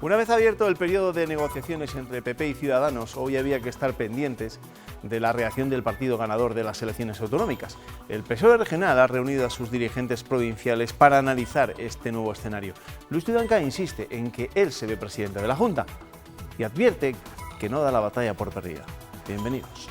Una vez abierto el periodo de negociaciones entre PP y Ciudadanos, hoy había que estar pendientes de la reacción del partido ganador de las elecciones autonómicas. El PSOE regional ha reunido a sus dirigentes provinciales para analizar este nuevo escenario. Luis Tudanca insiste en que él se ve presidente de la Junta y advierte que no da la batalla por perdida. Bienvenidos.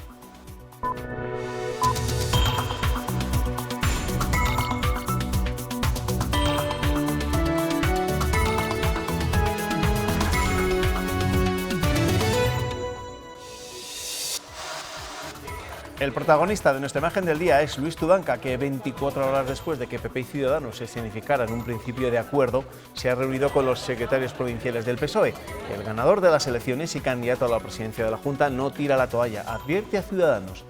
El protagonista de nuestra imagen del día es Luis Tudanca, que 24 horas después de que PP y Ciudadanos se escenificaran un principio de acuerdo, se ha reunido con los secretarios provinciales del PSOE. El ganador de las elecciones y candidato a la presidencia de la Junta no tira la toalla, advierte a Ciudadanos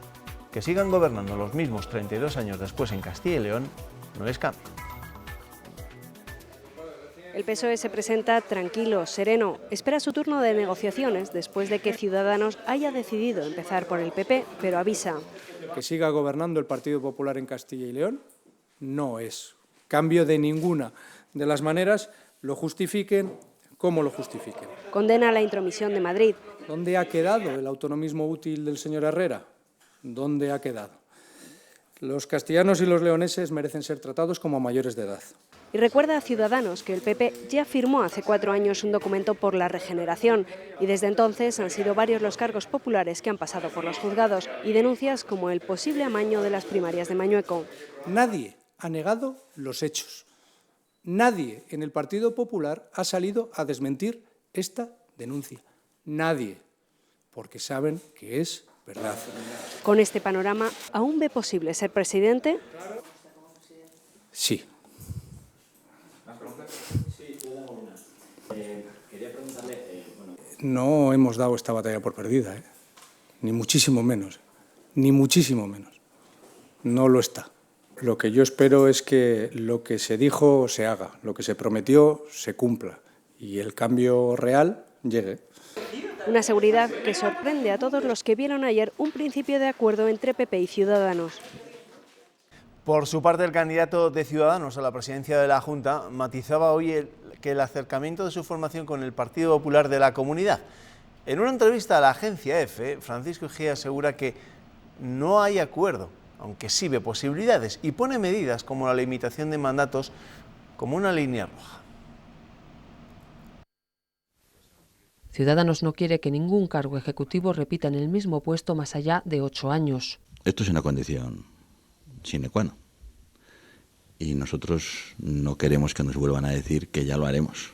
que sigan gobernando los mismos 32 años después en Castilla y León no les cambia. El PSOE se presenta tranquilo, sereno. Espera su turno de negociaciones después de que Ciudadanos haya decidido empezar por el PP, pero avisa. Que siga gobernando el Partido Popular en Castilla y León no es cambio de ninguna de las maneras, lo justifiquen como lo justifiquen. Condena la intromisión de Madrid. ¿Dónde ha quedado el autonomismo útil del señor Herrera? ¿Dónde ha quedado? Los castellanos y los leoneses merecen ser tratados como mayores de edad. Y recuerda a Ciudadanos que el PP ya firmó hace 4 años un documento por la regeneración y desde entonces han sido varios los cargos populares que han pasado por los juzgados y denuncias como el posible amaño de las primarias de Mañueco. Nadie ha negado los hechos. Nadie en el Partido Popular ha salido a desmentir esta denuncia. Nadie, porque saben que es verdad. Con este panorama, ¿aún ve posible ser presidente? Sí. No hemos dado esta batalla por perdida, ni muchísimo menos, ni muchísimo menos. No lo está. Lo que yo espero es que lo que se dijo se haga, lo que se prometió se cumpla y el cambio real llegue. Una seguridad que sorprende a todos los que vieron ayer un principio de acuerdo entre PP y Ciudadanos. Por su parte, el candidato de Ciudadanos a la presidencia de la Junta matizaba hoy que el acercamiento de su formación con el Partido Popular de la Comunidad. En una entrevista a la agencia EFE, Francisco Egea asegura que no hay acuerdo, aunque sí ve posibilidades, y pone medidas como la limitación de mandatos como una línea roja. Ciudadanos no quiere que ningún cargo ejecutivo repita en el mismo puesto más allá de 8 años. Esto es una condición sine qua non. Y nosotros no queremos que nos vuelvan a decir que ya lo haremos.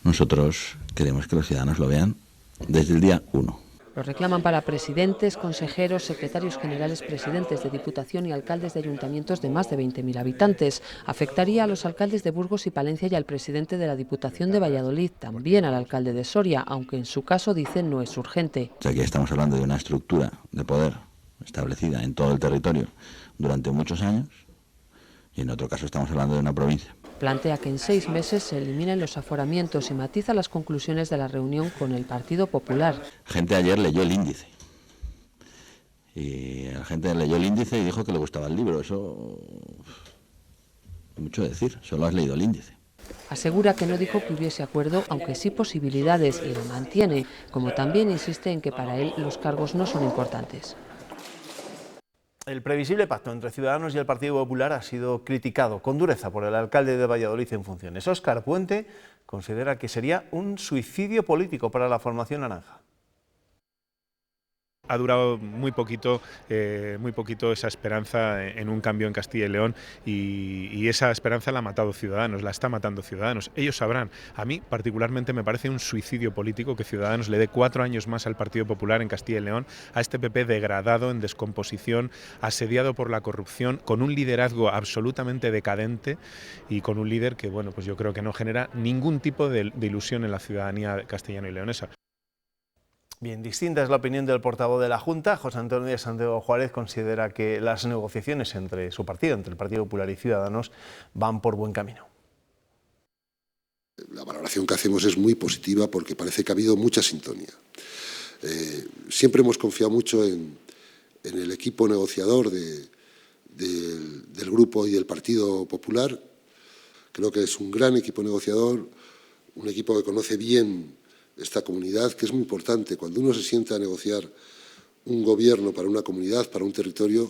Nosotros queremos que los ciudadanos lo vean desde el día 1. Lo reclaman para presidentes, consejeros, secretarios generales, presidentes de Diputación y alcaldes de ayuntamientos de más de 20.000 habitantes. Afectaría a los alcaldes de Burgos y Palencia y al presidente de la Diputación de Valladolid, también al alcalde de Soria, aunque en su caso dicen no es urgente. O sea, que estamos hablando de una estructura de poder establecida en todo el territorio durante muchos años y en otro caso estamos hablando de una provincia. Plantea que en 6 meses se eliminen los aforamientos y matiza las conclusiones de la reunión con el Partido Popular. Gente ayer leyó el índice y la gente leyó el índice y dijo que le gustaba el libro. Eso es mucho decir, solo has leído el índice. Asegura que no dijo que hubiese acuerdo, aunque sí posibilidades, y lo mantiene, como también insiste en que para él los cargos no son importantes. El previsible pacto entre Ciudadanos y el Partido Popular ha sido criticado con dureza por el alcalde de Valladolid en funciones. Óscar Puente considera que sería un suicidio político para la formación naranja. Ha durado muy poquito esa esperanza en un cambio en Castilla y León y esa esperanza la ha matado Ciudadanos, la está matando Ciudadanos. Ellos sabrán. A mí particularmente me parece un suicidio político que Ciudadanos le dé 4 años más al Partido Popular en Castilla y León, a este PP degradado, en descomposición, asediado por la corrupción, con un liderazgo absolutamente decadente y con un líder que, bueno, pues yo creo que no genera ningún tipo de ilusión en la ciudadanía castellano y leonesa. Bien, distinta es la opinión del portavoz de la Junta. José Antonio de Santiago Juárez considera que las negociaciones entre su partido, entre el Partido Popular y Ciudadanos, van por buen camino. La valoración que hacemos es muy positiva porque parece que ha habido mucha sintonía. Siempre hemos confiado mucho en el equipo negociador del Grupo y del Partido Popular. Creo que es un gran equipo negociador, un equipo que conoce bien esta comunidad, que es muy importante. Cuando uno se sienta a negociar un gobierno para una comunidad, para un territorio,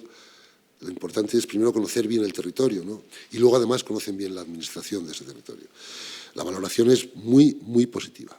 lo importante es primero conocer bien el territorio, ¿no? Y luego además conocen bien la administración de ese territorio. La valoración es muy, muy positiva.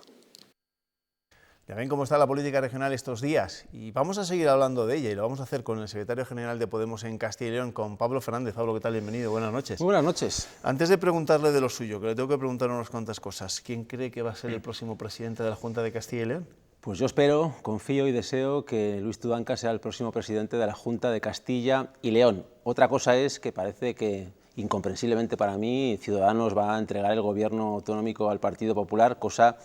Ya ven cómo está la política regional estos días y vamos a seguir hablando de ella y lo vamos a hacer con el secretario general de Podemos en Castilla y León, con Pablo Fernández. Pablo, ¿qué tal? Bienvenido, buenas noches. Muy buenas noches. Antes de preguntarle de lo suyo, que le tengo que preguntar unas cuantas cosas, ¿quién cree que va a ser el próximo presidente de la Junta de Castilla y León? Pues yo espero, confío y deseo que Luis Tudanca sea el próximo presidente de la Junta de Castilla y León. Otra cosa es que parece que, incomprensiblemente para mí, Ciudadanos va a entregar el gobierno autonómico al Partido Popular, cosa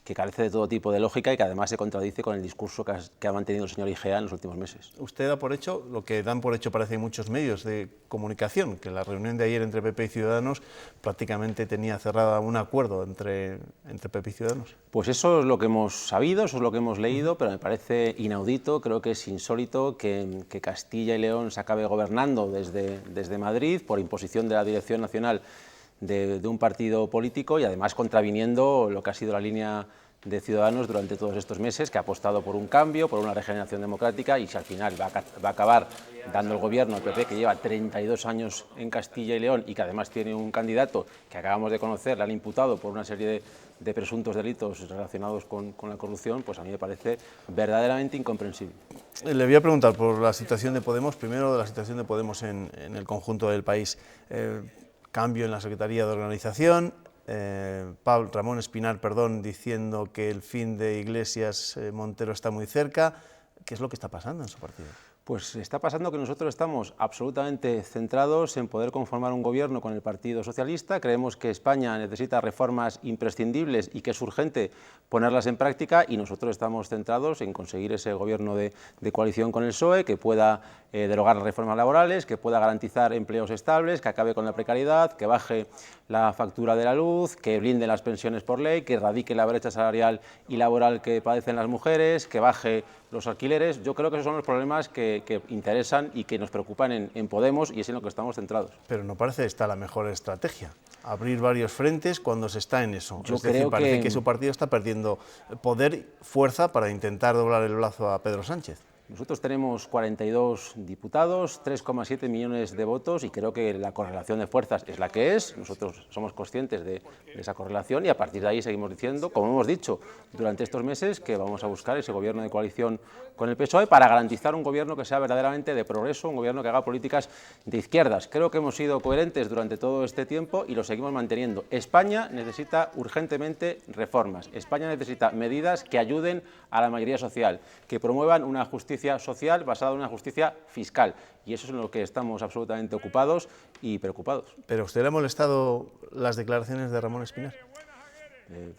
que carece de todo tipo de lógica y que además se contradice con el discurso que ha mantenido el señor Igea en los últimos meses. Usted da por hecho lo que dan por hecho, parece, muchos medios de comunicación, que la reunión de ayer entre PP y Ciudadanos prácticamente tenía cerrada un acuerdo entre PP y Ciudadanos. Pues eso es lo que hemos sabido, eso es lo que hemos leído, pero me parece inaudito, creo que es insólito que Castilla y León se acabe gobernando desde Madrid por imposición de la Dirección Nacional de un partido político y además contraviniendo lo que ha sido la línea de Ciudadanos durante todos estos meses, que ha apostado por un cambio, por una regeneración democrática y si al final va a acabar dando el gobierno al PP, que lleva 32 años en Castilla y León y que además tiene un candidato que acabamos de conocer, le han imputado por una serie de presuntos delitos relacionados con la corrupción, pues a mí me parece verdaderamente incomprensible. Le voy a preguntar por la situación de Podemos, primero de la situación de Podemos en el conjunto del país. Cambio en la Secretaría de Organización, Ramón Espinar, diciendo que el fin de Iglesias Montero está muy cerca. ¿Qué es lo que está pasando en su partido? Pues está pasando que nosotros estamos absolutamente centrados en poder conformar un gobierno con el Partido Socialista. Creemos que España necesita reformas imprescindibles y que es urgente ponerlas en práctica y nosotros estamos centrados en conseguir ese gobierno de coalición con el PSOE que pueda derogar las reformas laborales, que pueda garantizar empleos estables, que acabe con la precariedad, que baje la factura de la luz, que blinde las pensiones por ley, que erradique la brecha salarial y laboral que padecen las mujeres, que baje los alquileres. Yo creo que esos son los problemas que interesan y que nos preocupan en Podemos y es en lo que estamos centrados. Pero no parece esta la mejor estrategia, abrir varios frentes cuando se está en eso. Yo es decir, parece que su partido está perdiendo poder, fuerza para intentar doblar el brazo a Pedro Sánchez. Nosotros tenemos 42 diputados, 3,7 millones de votos y creo que la correlación de fuerzas es la que es. Nosotros somos conscientes de esa correlación y a partir de ahí seguimos diciendo, como hemos dicho durante estos meses, que vamos a buscar ese gobierno de coalición con el PSOE para garantizar un gobierno que sea verdaderamente de progreso, un gobierno que haga políticas de izquierdas. Creo que hemos sido coherentes durante todo este tiempo y lo seguimos manteniendo. España necesita urgentemente reformas. España necesita medidas que ayuden a la mayoría social, que promuevan una justicia social basada en una justicia fiscal. Y eso es en lo que estamos absolutamente ocupados y preocupados. ¿Pero a usted le ha molestado las declaraciones de Ramón Espinar?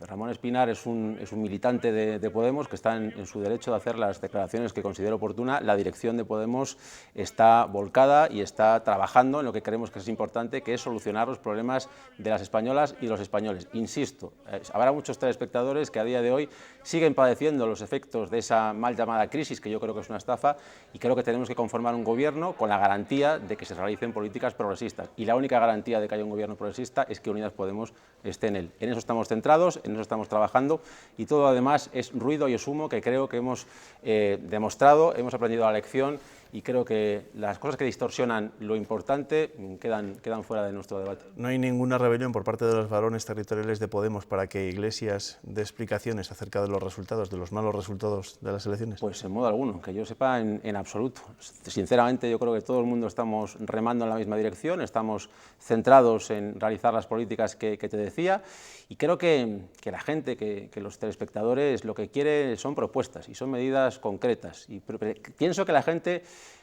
Ramón Espinar es un militante de Podemos que está en su derecho de hacer las declaraciones que considere oportuna. La dirección de Podemos está volcada y está trabajando en lo que creemos que es importante, que es solucionar los problemas de las españolas y los españoles. Insisto, habrá muchos telespectadores que a día de hoy siguen padeciendo los efectos de esa mal llamada crisis, que yo creo que es una estafa, y creo que tenemos que conformar un gobierno con la garantía de que se realicen políticas progresistas. Y la única garantía de que haya un gobierno progresista es que Unidas Podemos esté en él. En eso estamos centrados, en eso estamos trabajando y todo además es ruido y es humo que creo que hemos demostrado, hemos aprendido la lección y creo que las cosas que distorsionan lo importante quedan fuera de nuestro debate. ¿No hay ninguna rebelión por parte de los varones territoriales de Podemos para que Iglesias dé explicaciones acerca de los resultados, de los malos resultados de las elecciones? Pues en modo alguno, que yo sepa en absoluto. Sinceramente yo creo que todo el mundo estamos remando en la misma dirección, estamos centrados en realizar las políticas que te decía y creo que la gente, que los telespectadores lo que quiere son propuestas y son medidas concretas y pienso que la gente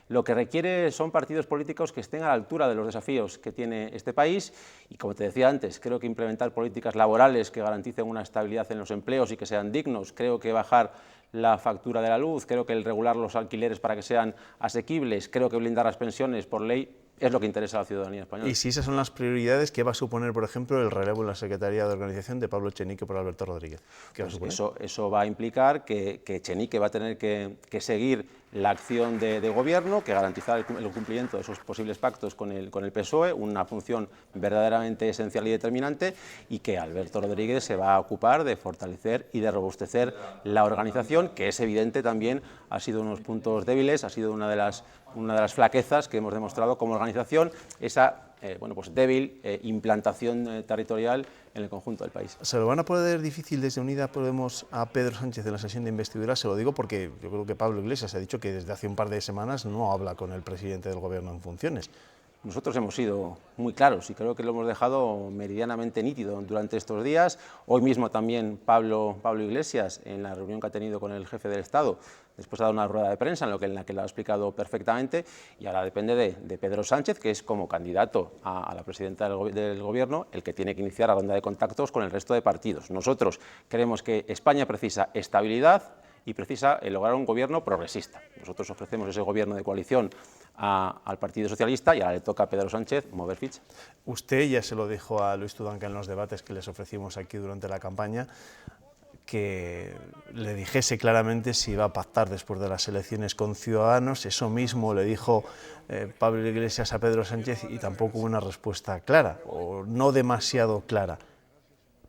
lo que requiere son partidos políticos que estén a la altura de los desafíos que tiene este país y, como te decía antes, creo que implementar políticas laborales que garanticen una estabilidad en los empleos y que sean dignos, creo que bajar la factura de la luz, creo que el regular los alquileres para que sean asequibles, creo que blindar las pensiones por ley es lo que interesa a la ciudadanía española. Y si esas son las prioridades, ¿qué va a suponer, por ejemplo, el relevo en la Secretaría de Organización de Pablo Echenique por Alberto Rodríguez? ¿Qué va a suponer? Eso va a implicar que Echenique va a tener que seguir la acción de gobierno, que garantizar el cumplimiento de esos posibles pactos con el PSOE, una función verdaderamente esencial y determinante, y que Alberto Rodríguez se va a ocupar de fortalecer y de robustecer la organización, que es evidente también ha sido unos puntos débiles, ha sido una de las flaquezas que hemos demostrado como organización, esa débil implantación territorial en el conjunto del país. ¿Se lo van a poner difícil desde Unidas Podemos a Pedro Sánchez en la sesión de investidura? Se lo digo porque yo creo que Pablo Iglesias ha dicho que desde hace un par de semanas no habla con el presidente del Gobierno en funciones. Nosotros hemos sido muy claros y creo que lo hemos dejado meridianamente nítido durante estos días. Hoy mismo también Pablo Iglesias, en la reunión que ha tenido con el jefe del Estado, después ha dado una rueda de prensa en la que lo ha explicado perfectamente, y ahora depende de Pedro Sánchez, que es como candidato a la presidenta del Gobierno, el que tiene que iniciar la ronda de contactos con el resto de partidos. Nosotros creemos que España precisa estabilidad y precisa lograr un gobierno progresista. Nosotros ofrecemos ese gobierno de coalición al Partido Socialista y ahora le toca a Pedro Sánchez mover ficha. Usted ya se lo dijo a Luis Tudanca en los debates que les ofrecimos aquí durante la campaña, que le dijese claramente si iba a pactar después de las elecciones con Ciudadanos. Eso mismo le dijo Pablo Iglesias a Pedro Sánchez y tampoco hubo una respuesta clara, o no demasiado clara.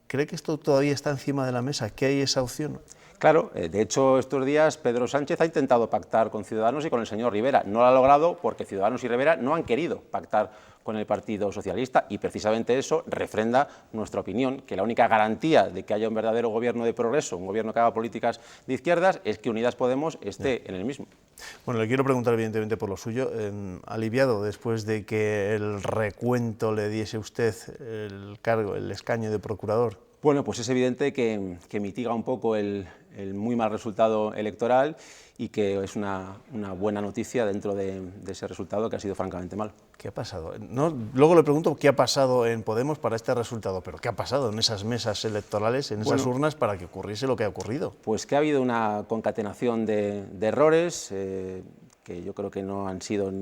¿Cree que esto todavía está encima de la mesa? ¿Que hay esa opción? Claro, de hecho estos días Pedro Sánchez ha intentado pactar con Ciudadanos y con el señor Rivera. No lo ha logrado porque Ciudadanos y Rivera no han querido pactar con el Partido Socialista, y precisamente eso refrenda nuestra opinión, que la única garantía de que haya un verdadero gobierno de progreso, un gobierno que haga políticas de izquierdas, es que Unidas Podemos esté en el mismo. Bueno, le quiero preguntar evidentemente por lo suyo, aliviado después de que el recuento le diese usted el escaño de procurador. Bueno, pues es evidente que mitiga un poco el muy mal resultado electoral y que es una buena noticia dentro de ese resultado que ha sido francamente malo. ¿Qué ha pasado? Luego le pregunto qué ha pasado en Podemos para este resultado, pero ¿qué ha pasado en esas mesas electorales, en esas urnas, para que ocurriese lo que ha ocurrido? Pues que ha habido una concatenación de errores, que yo creo que no han sido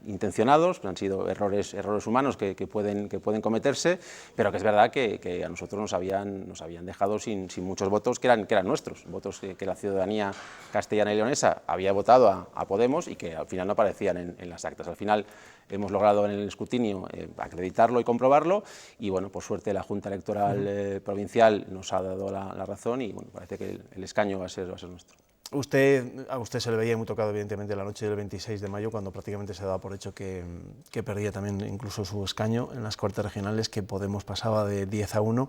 intencionados, han sido errores humanos que pueden cometerse, pero que es verdad que a nosotros nos habían dejado sin muchos votos que eran nuestros, votos que la ciudadanía castellana y leonesa había votado a Podemos y que al final no aparecían en las actas. Al final hemos logrado en el escrutinio acreditarlo y comprobarlo, y bueno, por suerte la Junta Electoral provincial nos ha dado la razón, y bueno, parece que el escaño va a ser nuestro. A usted se le veía muy tocado, evidentemente, la noche del 26 de mayo, cuando prácticamente se daba por hecho que perdía también incluso su escaño en las Cortes Regionales, que Podemos pasaba de 10-1.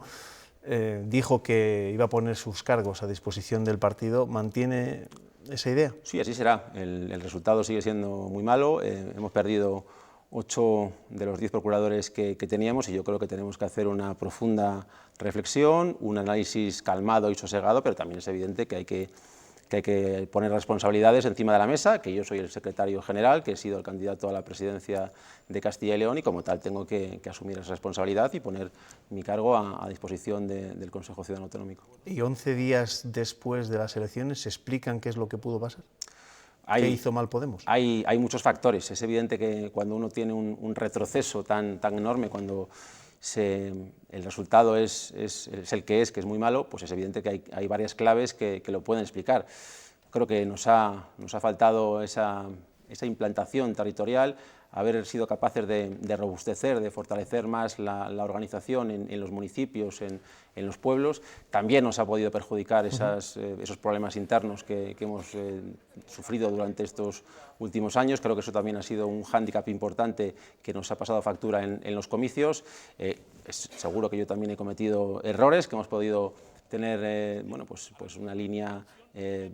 Dijo que iba a poner sus cargos a disposición del partido. ¿Mantiene esa idea? Sí, así será. El resultado sigue siendo muy malo. Hemos perdido 8 de los 10 procuradores que teníamos, y yo creo que tenemos que hacer una profunda reflexión, un análisis calmado y sosegado, pero también es evidente que hay que poner responsabilidades encima de la mesa, que yo soy el secretario general, que he sido el candidato a la presidencia de Castilla y León, y como tal tengo que asumir esa responsabilidad y poner mi cargo a disposición del Consejo Ciudadano Autonómico. ¿Y 11 días después de las elecciones se explican qué es lo que pudo pasar? ¿Qué hizo mal Podemos? Hay muchos factores. Es evidente que cuando uno tiene un retroceso tan enorme, cuando el resultado es el que es muy malo, pues es evidente que hay varias claves que lo pueden explicar. Creo que nos ha faltado esa implantación territorial, haber sido capaces de robustecer, de fortalecer más la organización en los municipios, en los pueblos. También nos ha podido perjudicar esos problemas internos que hemos sufrido durante estos últimos años. Creo que eso también ha sido un hándicap importante que nos ha pasado factura en los comicios. Seguro que yo también he cometido errores, que hemos podido tener pues una línea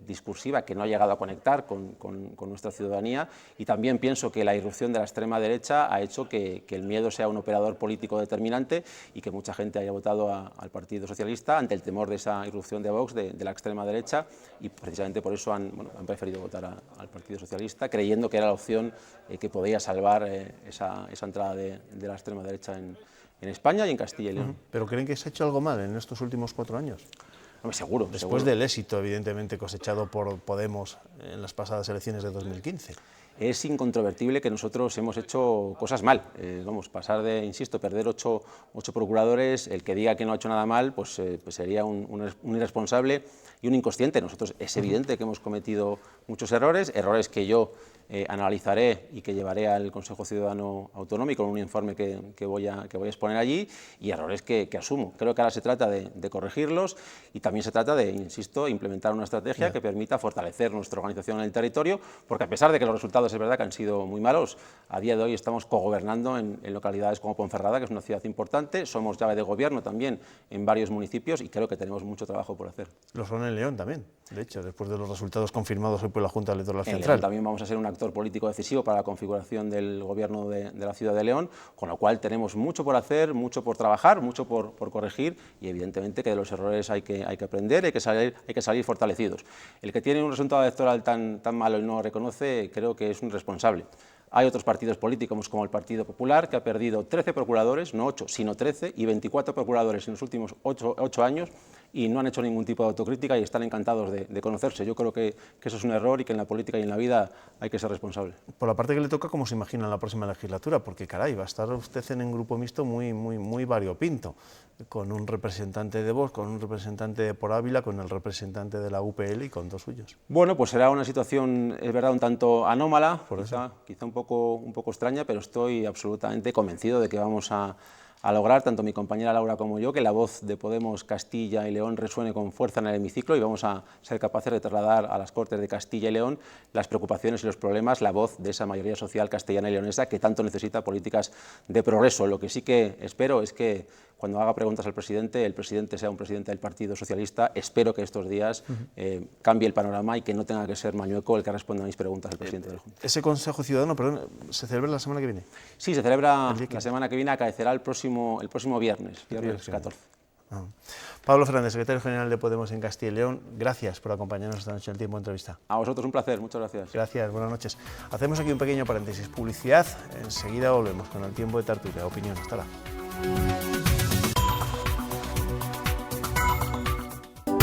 discursiva que no ha llegado a conectar con nuestra ciudadanía, y también pienso que la irrupción de la extrema derecha ha hecho que el miedo sea un operador político determinante y que mucha gente haya votado al Partido Socialista ante el temor de esa irrupción de Vox, de la extrema derecha, y precisamente por eso han preferido votar al Partido Socialista, creyendo que era la opción que podía salvar esa entrada de la extrema derecha en España y en Castilla y León. ¿Pero creen que se ha hecho algo mal en estos últimos 4 años? No, seguro. Después del éxito, evidentemente, cosechado por Podemos en las pasadas elecciones de 2015. Es incontrovertible que nosotros hemos hecho cosas mal. Pasar de, insisto, perder 8 procuradores, el que diga que no ha hecho nada mal, pues sería un irresponsable y un inconsciente. Nosotros es evidente que hemos cometido muchos errores que yo analizaré y que llevaré al Consejo Ciudadano Autonómico en un informe que voy a exponer allí, y errores que asumo. Creo que ahora se trata de corregirlos y también se trata de, insisto, implementar una estrategia que permita fortalecer nuestra organización en el territorio, porque a pesar de que los resultados es verdad que han sido muy malos, a día de hoy estamos cogobernando en localidades como Ponferrada, que es una ciudad importante, somos llave de gobierno también en varios municipios y creo que tenemos mucho trabajo por hacer. Lo son en León también, de hecho, después de los resultados confirmados hoy por la Junta Electoral Central. En León también vamos a ser un actor político decisivo para la configuración del gobierno de la ciudad de León, con lo cual tenemos mucho por hacer, mucho por trabajar, mucho por corregir, y evidentemente que de los errores hay que aprender, hay que salir fortalecidos. El que tiene un resultado electoral tan malo y no reconoce, creo que es un irresponsable. Hay otros partidos políticos como el Partido Popular, que ha perdido 13 procuradores, no 8, sino 13, y 24 procuradores en los últimos 8 años, y no han hecho ningún tipo de autocrítica y están encantados de conocerse. Yo creo que eso es un error y que en la política y en la vida hay que ser responsable. Por la parte que le toca, ¿cómo se imagina en la próxima legislatura? Porque, caray, va a estar usted en un grupo mixto muy variopinto, con un representante de Vox, con un representante por Ávila, con el representante de la UPL y con dos suyos. Bueno, pues será una situación, es verdad, un tanto anómala, quizá un poco extraña, pero estoy absolutamente convencido de que vamos a lograr, tanto mi compañera Laura como yo, que la voz de Podemos Castilla y León resuene con fuerza en el hemiciclo, y vamos a ser capaces de trasladar a las Cortes de Castilla y León las preocupaciones y los problemas, la voz de esa mayoría social castellana y leonesa que tanto necesita políticas de progreso. Lo que sí que espero es que cuando haga preguntas al presidente, el presidente sea un presidente del Partido Socialista. Espero que estos días cambie el panorama y que no tenga que ser Mañueco el que responda a mis preguntas al presidente de la Junta. ¿Ese Consejo Ciudadano, perdón, se celebra la semana que viene? Sí, se celebra la semana que viene, acaecerá el próximo viernes 14. Pablo Fernández, secretario general de Podemos en Castilla y León, gracias por acompañarnos esta noche en el Tiempo de Entrevista. A vosotros un placer, muchas gracias. Gracias, buenas noches. Hacemos aquí un pequeño paréntesis, publicidad, enseguida volvemos con el Tiempo de Tertulia, opinión, hasta ahora.